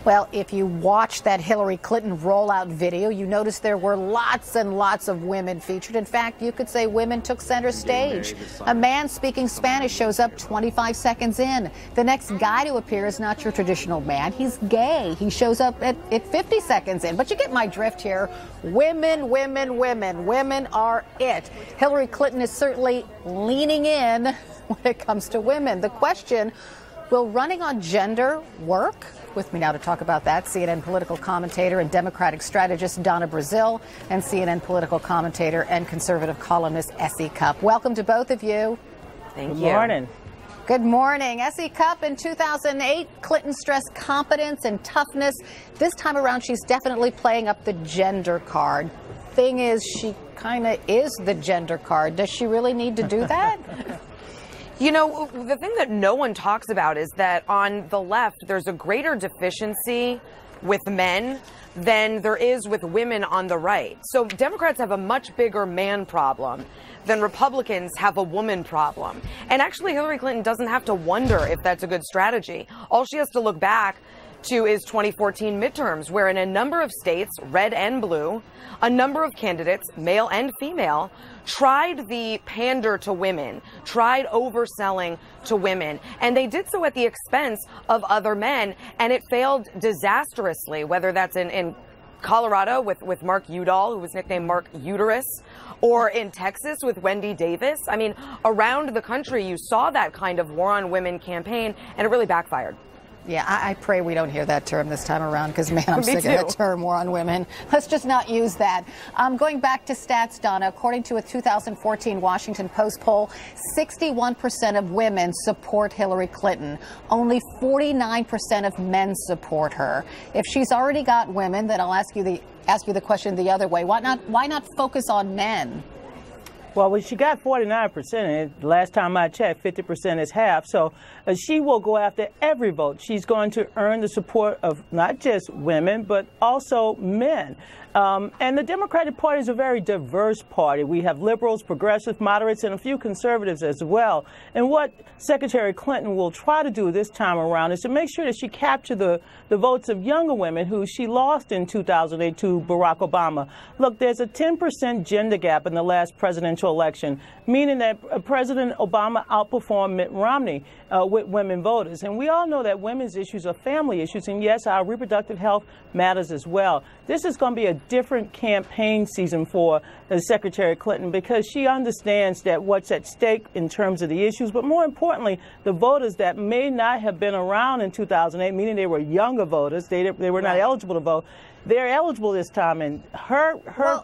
Well, if you watch that Hillary Clinton rollout video, you notice there were lots and lots of women featured. In fact, you could say women took center stage. A man speaking Spanish shows up 25 seconds in. The next guy to appear is not your traditional man. He's gay. He shows up at 50 seconds in. But you get my drift here. Women, women, women. Women are it. Hillary Clinton is certainly leaning in when it comes to women. The question, will running on gender work? With me now to talk about that, CNN political commentator and Democratic strategist Donna Brazile, and CNN political commentator and conservative columnist Essie Cupp. Welcome to both of you. Thank you. Good morning. Good morning. Essie Cupp, in 2008, Clinton stressed competence and toughness. This time around, she's definitely playing up the gender card. Thing is, she kind of is the gender card. Does she really need to do that? You know, the thing that no one talks about is that on the left, there's a greater deficiency with men than there is with women on the right. So Democrats have a much bigger man problem than Republicans have a woman problem. And actually, Hillary Clinton doesn't have to wonder if that's a good strategy. All she has to look back to is 2014 midterms, where in a number of states, red and blue, a number of candidates, male and female, tried the pander to women, tried overselling to women, and they did so at the expense of other men, and it failed disastrously, whether that's in Colorado with Mark Udall, who was nicknamed Mark Uterus, or in Texas with Wendy Davis. I mean, around the country, you saw that kind of war on women campaign, and it really backfired. Yeah, I pray we don't hear that term this time around, because, man, I'm sick of that term, war on women. Let's just not use that. Going back to stats, Donna, according to a 2014 Washington Post poll, 61% of women support Hillary Clinton. Only 49% of men support her. If she's already got women, then I'll ask you the question the other way. Why not focus on men? Well, when she got 49%, and last time I checked, 50% is half. So she will go after every vote. She's going to earn the support of not just women, but also men. And the Democratic Party is a very diverse party. We have liberals, progressives, moderates, and a few conservatives as well. And what Secretary Clinton will try to do this time around is to make sure that she captures the votes of younger women who she lost in 2008 to Barack Obama. Look, there's a 10% gender gap in the last presidential election, meaning that President Obama outperformed Mitt Romney with women voters. And we all know that women's issues are family issues, and yes, our reproductive health matters as well. This is going to be a different campaign season for Secretary Clinton, because she understands that what's at stake in terms of the issues, but more importantly, the voters that may not have been around in 2008, meaning they were younger voters, they were not eligible to vote. They're eligible this time, and her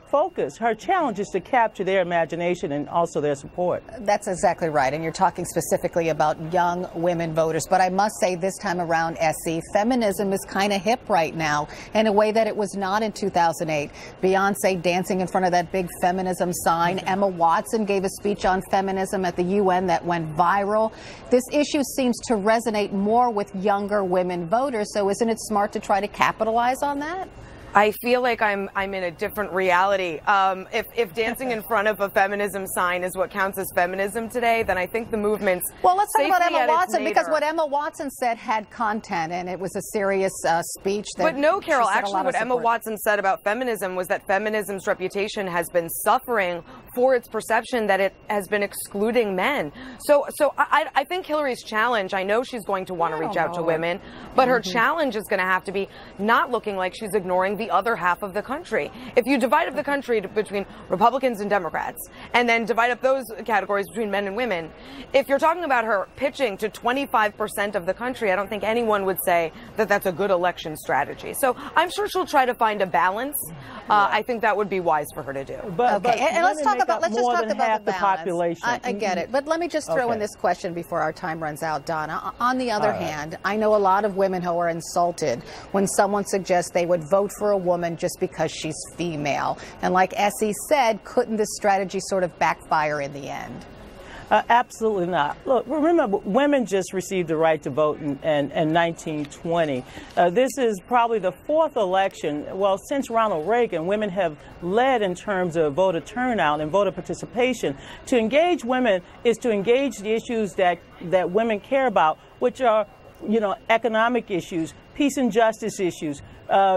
focus, her challenge is to capture their imagination and also their support. That's exactly right, and you're talking specifically about young women voters. But I must say this time around, Essie, feminism is kind of hip right now in a way that it was not in 2008. Beyonce dancing in front of that big feminism sign. Emma Watson gave a speech on feminism at the UN that went viral. This issue seems to resonate more with younger women voters, so isn't it smart to try to capitalize on that? I feel like I'm in a different reality. If dancing in front of a feminism sign is what counts as feminism today, then I think the movement's Well, let's talk about safely Emma at its Watson, because nadir. what Emma Watson said had content, and it was a serious speech. But no, Carol, she said actually what Emma Watson said about feminism was that feminism's reputation has been suffering for its perception that it has been excluding men. So I think Hillary's challenge, I know she's going to want to reach out to women, but her challenge is going to have to be not looking like she's ignoring the other half of the country. If you divide up the country between Republicans and Democrats, and then divide up those categories between men and women, if you're talking about her pitching to 25% of the country, I don't think anyone would say that that's a good election strategy. So I'm sure she'll try to find a balance. I think that would be wise for her to do. But and let's just talk about the balance. Population. I get it. But let me just throw in this question before our time runs out, Donna. On the other hand, I know a lot of women who are insulted when someone suggests they would vote for a woman just because she's female. And like Essie said, couldn't this strategy sort of backfire in the end? Absolutely not. Look, remember, women just received the right to vote in 1920. This is probably the fourth election, well, since Ronald Reagan, women have led in terms of voter turnout and voter participation. To engage women is to engage the issues that women care about, which are, economic issues, peace and justice issues,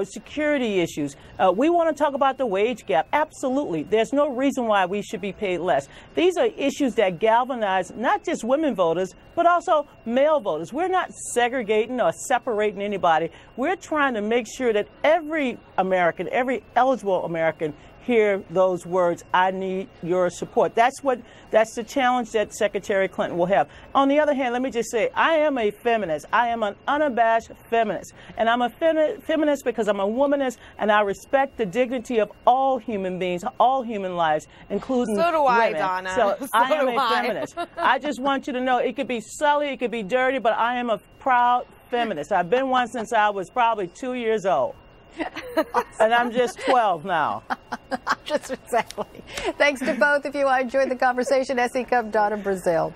security issues. We want to talk about the wage gap. Absolutely. There's no reason why we should be paid less. These are issues that galvanize not just women voters, but also male voters. We're not segregating or separating anybody. We're trying to make sure that every American, every eligible American, hear those words, I need your support. That's the challenge that Secretary Clinton will have. On the other hand, let me just say, I am a feminist. I am an unabashed feminist. And I'm a feminist because I'm a womanist, and I respect the dignity of all human beings, all human lives, including women. So do I, Donna. So I am a feminist. I just want you to know it could be sully, it could be dirty, but I am a proud feminist. I've been one since I was probably 2 years old. And I'm just 12 now. Just exactly. Thanks to both of you. I enjoyed the conversation. S.E. Cup, Donna Brazile.